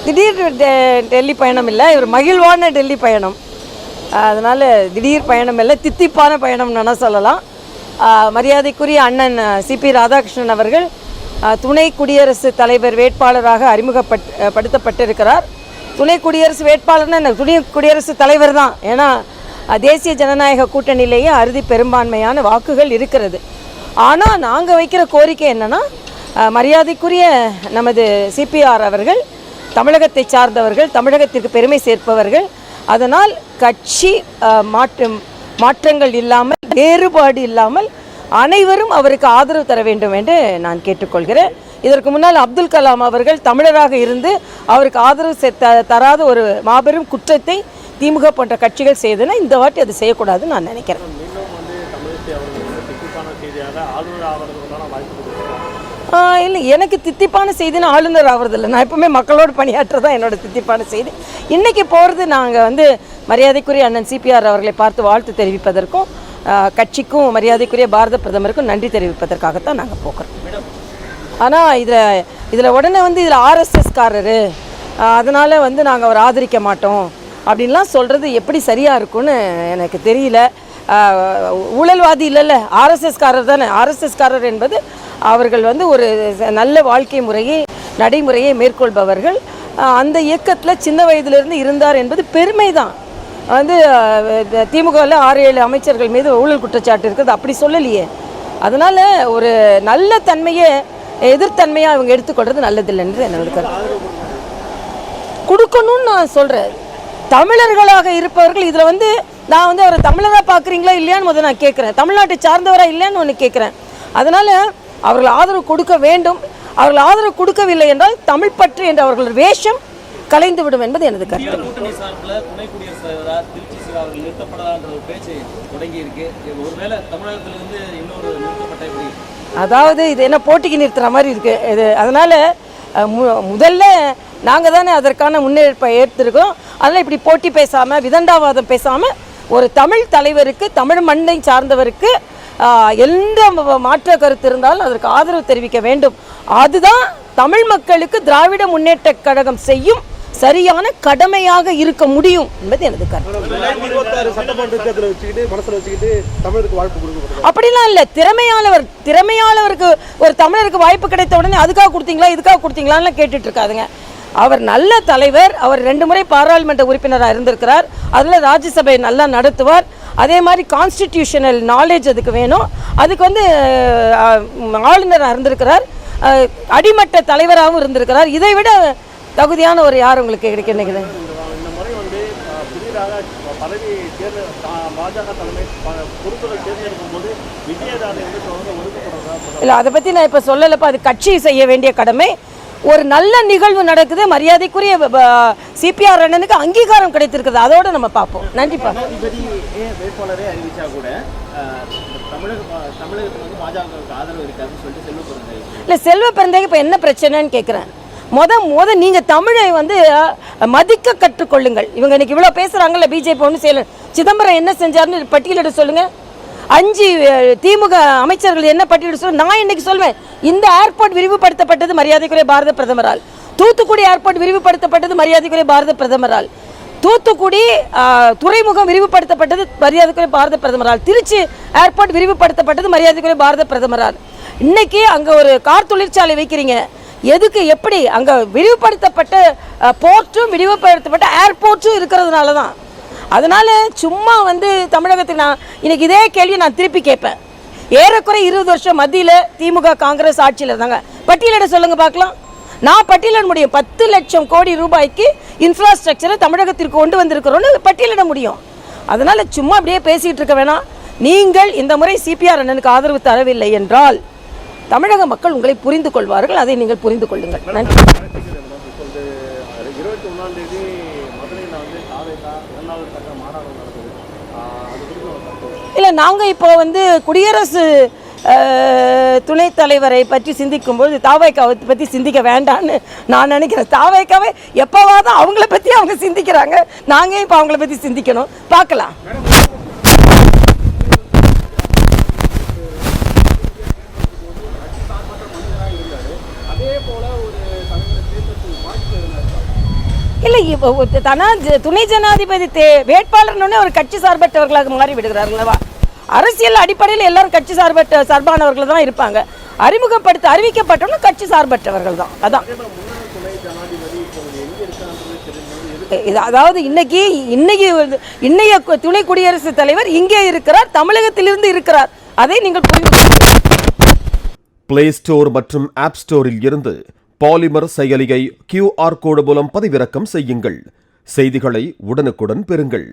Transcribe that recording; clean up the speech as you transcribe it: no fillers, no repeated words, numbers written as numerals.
திடீர் டெல்லி பயணம் இல்லை, இவர் மகிழ்வான டெல்லி பயணம். அதனால் திடீர் பயணம் இல்லை, தித்திப்பான பயணம்னு வேணால் சொல்லலாம். மரியாதைக்குரிய அண்ணன் சிபி ராதாகிருஷ்ணன் அவர்கள் துணை குடியரசுத் தலைவர் வேட்பாளராக அறிமுகப்படுத்தப்பட்டிருக்கிறார். துணை குடியரசு வேட்பாளர்னா துணை குடியரசுத் தலைவர் தான். ஏன்னா தேசிய ஜனநாயக கூட்டணியிலேயே அறுதி பெரும்பான்மையான வாக்குகள் இருக்கிறது. ஆனால் நாங்கள் வைக்கிற கோரிக்கை என்னென்னா, மரியாதைக்குரிய நமது சிபிஆர் அவர்கள் தமிழகத்தை சார்ந்தவர்கள், தமிழகத்திற்கு பெருமை சேர்ப்பவர்கள். அதனால் கட்சி மாற்றங்கள் இல்லாமல், வேறுபாடு இல்லாமல் அனைவரும் அவருக்கு ஆதரவு தர வேண்டும் என்று நான் கேட்டுக்கொள்கிறேன். இதற்கு முன்னால் அப்துல் கலாம் அவர்கள் தமிழராக இருந்து அவருக்கு ஆதரவு தராத ஒரு மாபெரும் குற்றத்தை திமுக போன்ற கட்சிகள் செய்தன. இந்த வாட்டி அது செய்யக்கூடாதுன்னு நான் நினைக்கிறேன். இல்லை, எனக்கு தித்திப்பான செய்தின்னு ஆளுநர் ஆகிறதில்லை. நான் எப்பவுமே மக்களோடு பணியாற்றதான் என்னோட தித்திப்பான செய்தி. இன்றைக்கி போகிறது நாங்கள் மரியாதைக்குரிய அண்ணன் சிபிஆர் அவர்களை பார்த்து வாழ்த்து தெரிவிப்பதற்கும் கட்சிக்கும் மரியாதைக்குரிய பாரத பிரதமருக்கும் நன்றி தெரிவிப்பதற்காகத்தான் நாங்கள் போகிறோம். ஆனால் இதில் உடனே இதில் ஆர்எஸ்எஸ்காரரு, அதனால் நாங்கள் அவர் ஆதரிக்க மாட்டோம் அப்படின்லாம் சொல்கிறது எப்படி சரியாக இருக்கும்னு எனக்கு தெரியல. ஊழல்வாதி இல்லைல்ல, ஆர்எஸ்எஸ்காரர் தானே. ஆர்எஸ்எஸ்காரர் என்பது அவர்கள் ஒரு நல்ல வாழ்க்கை முறையை நடைமுறையை மேற்கொள்பவர்கள். அந்த இயக்கத்தில் சின்ன வயதிலிருந்து இருந்தார் என்பது பெருமை தான். திமுகவில் 6-7 அமைச்சர்கள் மீது ஊழல் குற்றச்சாட்டு இருக்குது, அப்படி சொல்லலையே. அதனால் ஒரு நல்ல தன்மையை எதிர்த்தன்மையாக அவங்க எடுத்துக்கொள்வது நல்லதில்லைன்றது என்னோட கருத்து. கொடுக்கணும்னு நான் சொல்கிறேன். தமிழர்களாக இருப்பவர்கள் இதில் நான் அவரை தமிழராக பார்க்குறீங்களா இல்லையான்னு முதல்ல நான் கேட்குறேன். தமிழ்நாட்டை சார்ந்தவராக இல்லையான்னு ஒன்று கேட்குறேன். அதனால் அவர்கள் ஆதரவு கொடுக்க வேண்டும். அவர்கள் ஆதரவு கொடுக்கவில்லை என்றால் தமிழ் பற்று என்ற அவர்கள் வேஷம் கலைந்துவிடும் என்பது எனது கருத்து. அதாவது இது என்ன போட்டிக்கு நிறுத்துற மாதிரி இருக்கு இது. அதனால் முதல்ல நாங்கள் தானே அதற்கான முன்னெடுப்பை ஏற்றிருக்கோம். அதனால் இப்படி போட்டி பேசாமல், விதண்டாவாதம் பேசாமல், ஒரு தமிழ் தலைவருக்கு, தமிழ் மண்ணை சார்ந்தவருக்கு எந்த மாற்ற கருத்து இருந்தாலும் அதற்கு ஆதரவு தெரிவிக்க வேண்டும். அதுதான் தமிழ் மக்களுக்கு திராவிட முன்னேற்ற கழகம் செய்யும் சரியான கடமையாக இருக்க முடியும் என்பது எனது கருத்து. அப்படிலாம் இல்லை. திறமையானவருக்கு ஒரு தமிழருக்கு வாய்ப்பு கிடைத்த உடனே அதுக்காக கொடுத்தீங்களா இதுக்காக கொடுத்தீங்களான்னு கேட்டுட்டு இருக்காதுங்க. அவர் நல்ல தலைவர். அவர் 2 முறை பாராளுமன்ற உறுப்பினராக இருந்திருக்கிறார். அதில் ராஜ்யசபை நல்லா நடத்துவார். அதே மாதிரி கான்ஸ்டிடியூஷனல் நாலேஜ் அதுக்கு வேணும். அதுக்கு ஆளுநராக இருந்திருக்கிறார், அடிமட்ட தலைவராகவும் இருந்திருக்கிறார். இதை விட தகுதியான ஒரு யார் உங்களுக்கு கிடைக்க நினைக்குது? இல்லை, அதை பற்றி நான் இப்போ சொல்லலைப்பா. அது கட்சி செய்ய வேண்டிய கடமை. ஒரு நல்ல நிகழ்வு நடக்குது, மரியாதைக்குரிய சிபிஆர் அண்ணனுக்கு அங்கீகாரம் கிடைத்திருக்குது, அதோட நம்ம பார்ப்போம். நன்றிப்பா. இல்லை, செல்வ பிறந்தேக்கு இப்போ என்ன பிரச்சனைன்னு கேட்குறேன். முத நீங்கள் தமிழை மதிக்க கற்றுக்கொள்ளுங்கள். இவங்க இன்னைக்கு இவ்வளோ பேசுகிறாங்கல்ல, பிஜேபி ஒன்றும் செய்யலை. சிதம்பரம் என்ன செஞ்சாருன்னு பட்டியலிட சொல்லுங்கள். 5 திமுக அமைச்சர்கள் என்ன பட்டியலிட சொல்லுங்க. நான் இன்னைக்கு சொல்வேன், இந்த ஏர்போர்ட் விரிவுபடுத்தப்பட்டது மரியாதைக்குரிய பாரத பிரதமரால். தூத்துக்குடி ஏர்போர்ட் விரிவுபடுத்தப்பட்டது மரியாதைக்குரிய பாரத பிரதமரால். தூத்துக்குடி துறைமுகம் விரிவுபடுத்தப்பட்டது மரியாதைக்குரிய பாரத பிரதமரால். திருச்சி ஏர்போர்ட் விரிவுபடுத்தப்பட்டது மரியாதைக்குரிய பாரத பிரதமரால். இன்னைக்கு அங்கே ஒரு கார் தொழிற்சாலை வைக்கிறீங்க. எதுக்கு? எப்படி? அங்கே விரிவுபடுத்தப்பட்ட போர்ட்டும் விரிவுபடுத்தப்பட்ட ஏர்போர்ட்டும் இருக்கிறதுனால தான். அதனால் சும்மா தமிழகத்துக்கு நான் இன்னைக்கு இதே கேள்வி நான் திருப்பி கேட்பேன். ஏறக்குறை 20 வருஷம் மத்தியில் திமுக காங்கிரஸ் ஆட்சியில் இருந்தாங்க. பட்டியலிட சொல்லுங்கள் பார்க்கலாம். நான் பட்டியலிட முடியும். 10 லட்சம் கோடி ரூபாய்க்கு இன்ஃப்ராஸ்ட்ரக்சரை தமிழகத்திற்கு கொண்டு வந்திருக்கிறோன்னு பட்டியலிட முடியும். அதனால் சும்மா அப்படியே பேசிகிட்டு இருக்க வேணாம். நீங்கள் இந்த முறை சிபிஆர் அண்ணனுக்கு ஆதரவு தரவில்லை என்றால் தமிழக மக்கள் உங்களை புரிந்து கொள்வார்கள். அதை நீங்கள் புரிந்து கொள்ளுங்கள். நன்றி. இல்லை, நாங்கள் இப்போ குடியரசு துணைத் தலைவரை பற்றி சிந்திக்கும்போது தாவேக்காவை பற்றி சிந்திக்க வேண்டான்னு நான் நினைக்கிறேன். தாவேக்காவை எப்போவாது அவங்கள பற்றி அவங்க சிந்திக்கிறாங்க. நாங்கள் இப்போ அவங்கள பற்றி சிந்திக்கணும். பார்க்கலாம். இல்லை துணை ஜனாதிபதி வேட்பாளர்னு ஒரு கட்சி சார்பற்றவர்களாக மாறி விடுகிறார்களவா? அரசியல் அடிப்படையில் எல்லாரும் கட்சி சார்பானவர்கள் தான் இருப்பாங்க. அறிவிக்கப்பட்டவங்க கட்சி சார்பற்றவர்கள் தான். அதான் அதாவது இன்னைய துணை குடியரசுத் தலைவர் இங்கே இருக்கிறார், தமிழகத்திலிருந்து இருக்கிறார். அதை நீங்கள் புரிந்து பிளே ஸ்டோர் மற்றும் ஆப் ஸ்டோரில் இருந்து பாலிமர் செயலியை QR கோடு மூலம் பதிவிறக்கம் செய்யுங்கள். செய்திகளை உடனுக்குடன் பெறுங்கள்.